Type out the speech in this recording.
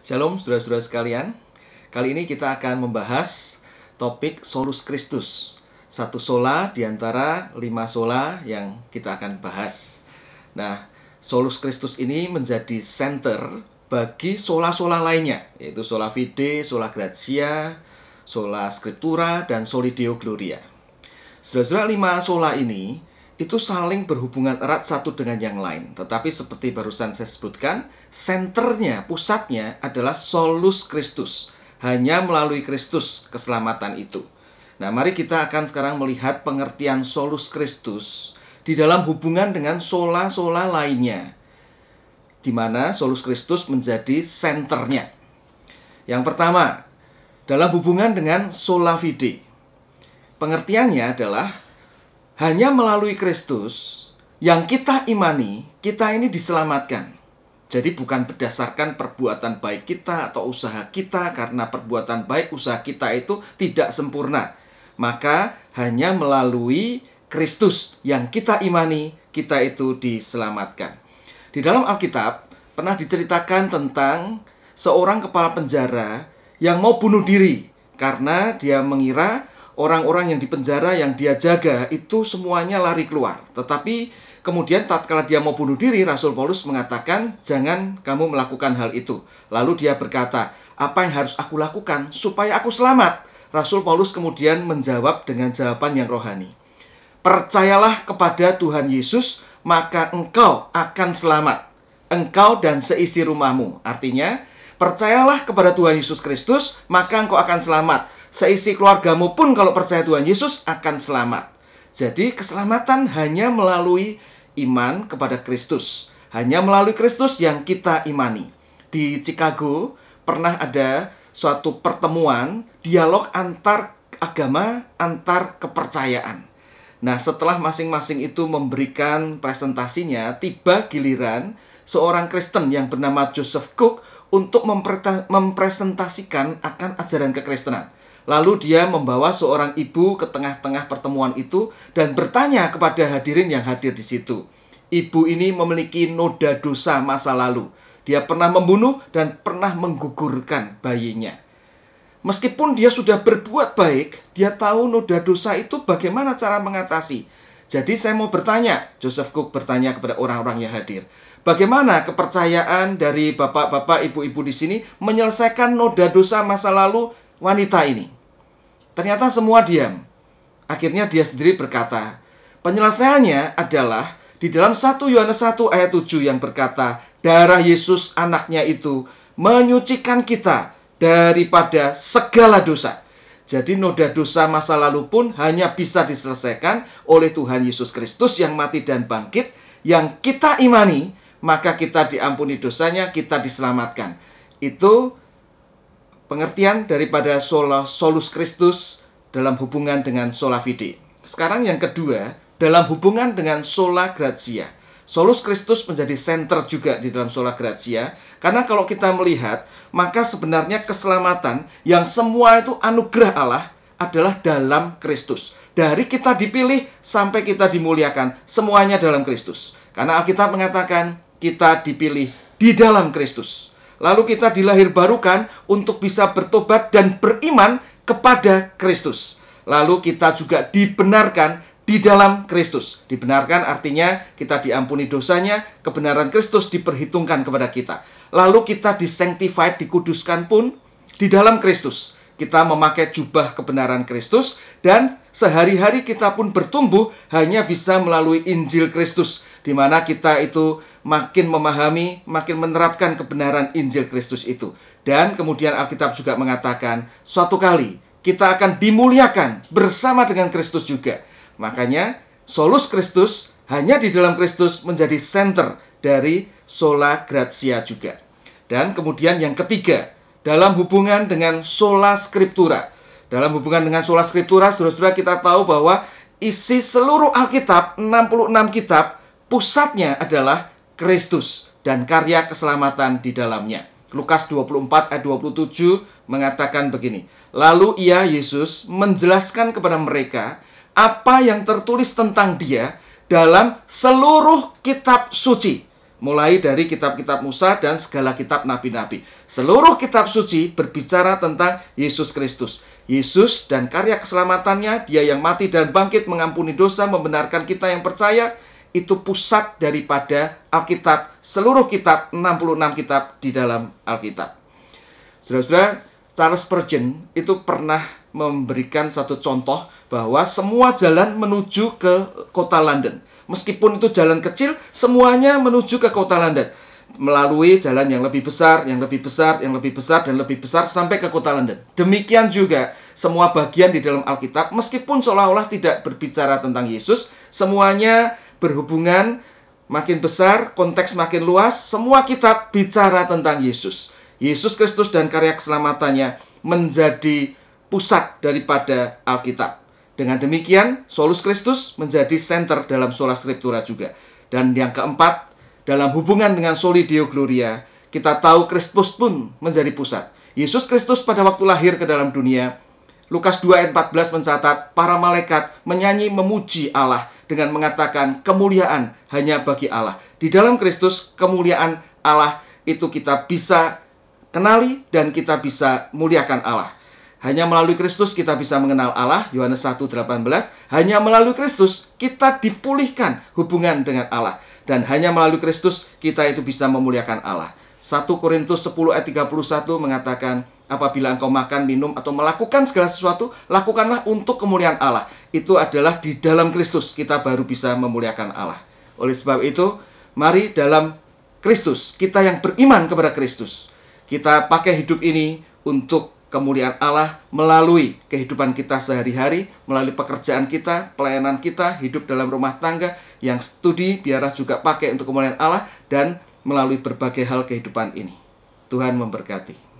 Shalom saudara-saudara sekalian. Kali ini kita akan membahas topik Solus Christus. Satu sola di antara 5 sola yang kita akan bahas. Nah, Solus Christus ini menjadi center bagi sola-sola lainnya, yaitu sola fide, sola gratia, sola scriptura, dan soli deo gloria. Saudara-saudara, 5 sola ini itu saling berhubungan erat satu dengan yang lain. Tetapi seperti barusan saya sebutkan, senternya, pusatnya adalah Solus Christus. Hanya melalui Kristus keselamatan itu. Nah, mari kita akan sekarang melihat pengertian Solus Christus di dalam hubungan dengan sola-sola lainnya, di mana Solus Christus menjadi senternya. Yang pertama, dalam hubungan dengan sola fide. Pengertiannya adalah hanya melalui Kristus yang kita imani, kita ini diselamatkan. Jadi bukan berdasarkan perbuatan baik kita atau usaha kita, karena perbuatan baik usaha kita itu tidak sempurna. Maka hanya melalui Kristus yang kita imani, kita itu diselamatkan. Di dalam Alkitab pernah diceritakan tentang seorang kepala penjara yang mau bunuh diri karena dia mengira orang-orang yang di penjara yang dia jaga itu semuanya lari keluar. Tetapi kemudian tatkala dia mau bunuh diri, Rasul Paulus mengatakan, jangan kamu melakukan hal itu. Lalu dia berkata, apa yang harus aku lakukan supaya aku selamat? Rasul Paulus kemudian menjawab dengan jawaban yang rohani. Percayalah kepada Tuhan Yesus, maka engkau akan selamat. Engkau dan seisi rumahmu. Artinya, percayalah kepada Tuhan Yesus Kristus, maka engkau akan selamat. Seisi keluargamu pun kalau percaya Tuhan Yesus akan selamat. Jadi keselamatan hanya melalui iman kepada Kristus. Hanya melalui Kristus yang kita imani. Di Chicago pernah ada suatu pertemuan dialog antar agama, antar kepercayaan. Nah, setelah masing-masing itu memberikan presentasinya, tiba giliran seorang Kristen yang bernama Joseph Cook untuk mempresentasikan akan ajaran kekristenan. Lalu dia membawa seorang ibu ke tengah-tengah pertemuan itu dan bertanya kepada hadirin yang hadir di situ. Ibu ini memiliki noda dosa masa lalu. Dia pernah membunuh dan pernah menggugurkan bayinya. Meskipun dia sudah berbuat baik, dia tahu noda dosa itu bagaimana cara mengatasi. Jadi saya mau bertanya, Joseph Cook bertanya kepada orang-orang yang hadir, bagaimana kepercayaan dari bapak-bapak, ibu-ibu di sini menyelesaikan noda dosa masa lalu wanita ini? Ternyata semua diam. Akhirnya dia sendiri berkata, penyelesaiannya adalah di dalam 1 Yohanes 1 ayat 7 yang berkata, darah Yesus anaknya itu menyucikan kita daripada segala dosa. Jadi noda dosa masa lalu pun hanya bisa diselesaikan oleh Tuhan Yesus Kristus yang mati dan bangkit, yang kita imani, maka kita diampuni dosanya, kita diselamatkan. Itu pengertian daripada Solus Christus dalam hubungan dengan sola fide. Sekarang yang kedua, dalam hubungan dengan sola gratia. Solus Christus menjadi center juga di dalam sola gratia. Karena kalau kita melihat, maka sebenarnya keselamatan yang semua itu anugerah Allah adalah dalam Kristus. Dari kita dipilih sampai kita dimuliakan, semuanya dalam Kristus. Karena Alkitab mengatakan kita dipilih di dalam Kristus. Lalu kita dilahirbarukan untuk bisa bertobat dan beriman kepada Kristus. Lalu kita juga dibenarkan di dalam Kristus. Dibenarkan artinya kita diampuni dosanya, kebenaran Kristus diperhitungkan kepada kita. Lalu kita disanctified, dikuduskan pun di dalam Kristus. Kita memakai jubah kebenaran Kristus dan sehari-hari kita pun bertumbuh hanya bisa melalui Injil Kristus, di mana kita itu makin memahami, makin menerapkan kebenaran Injil Kristus itu. Dan kemudian Alkitab juga mengatakan, suatu kali kita akan dimuliakan bersama dengan Kristus juga. Makanya, Solus Christus hanya di dalam Kristus menjadi center dari sola gratia juga. Dan kemudian yang ketiga, dalam hubungan dengan sola scriptura. Dalam hubungan dengan sola scriptura, saudara-saudara, kita tahu bahwa isi seluruh Alkitab, 66 kitab, pusatnya adalah Kristus dan karya keselamatan di dalamnya. Lukas 24 ayat 27 mengatakan begini. Lalu ia, Yesus, menjelaskan kepada mereka apa yang tertulis tentang dia dalam seluruh kitab suci. Mulai dari kitab-kitab Musa dan segala kitab nabi-nabi. Seluruh kitab suci berbicara tentang Yesus Kristus. Yesus dan karya keselamatannya, Dia yang mati dan bangkit mengampuni dosa, membenarkan kita yang percaya. Itu pusat daripada Alkitab. Seluruh kitab, 66 kitab di dalam Alkitab. Saudara-saudara, Charles Spurgeon itu pernah memberikan satu contoh bahwa semua jalan menuju ke kota London. Meskipun itu jalan kecil, semuanya menuju ke kota London. Melalui jalan yang lebih besar, yang lebih besar, yang lebih besar, dan lebih besar sampai ke kota London. Demikian juga semua bagian di dalam Alkitab, meskipun seolah-olah tidak berbicara tentang Yesus, semuanya berhubungan, makin besar, konteks makin luas, semua kitab bicara tentang Yesus. Yesus Kristus dan karya keselamatannya menjadi pusat daripada Alkitab. Dengan demikian, Solus Christus menjadi center dalam sola scriptura juga. Dan yang keempat, dalam hubungan dengan Soli Deo Gloria, kita tahu Kristus pun menjadi pusat. Yesus Kristus pada waktu lahir ke dalam dunia, Lukas 2 ayat 14 mencatat, para malaikat menyanyi memuji Allah dengan mengatakan kemuliaan hanya bagi Allah. Di dalam Kristus, kemuliaan Allah itu kita bisa kenali dan kita bisa muliakan Allah. Hanya melalui Kristus kita bisa mengenal Allah, Yohanes 1:18. Hanya melalui Kristus kita dipulihkan hubungan dengan Allah. Dan hanya melalui Kristus kita itu bisa memuliakan Allah. 1 Korintus 10 ayat 31 mengatakan, apabila engkau makan, minum, atau melakukan segala sesuatu, lakukanlah untuk kemuliaan Allah. Itu adalah di dalam Kristus kita baru bisa memuliakan Allah. Oleh sebab itu, mari dalam Kristus, kita yang beriman kepada Kristus, kita pakai hidup ini untuk kemuliaan Allah melalui kehidupan kita sehari-hari, melalui pekerjaan kita, pelayanan kita, hidup dalam rumah tangga, yang studi biarlah juga pakai untuk kemuliaan Allah, dan melalui berbagai hal kehidupan ini. Tuhan memberkati.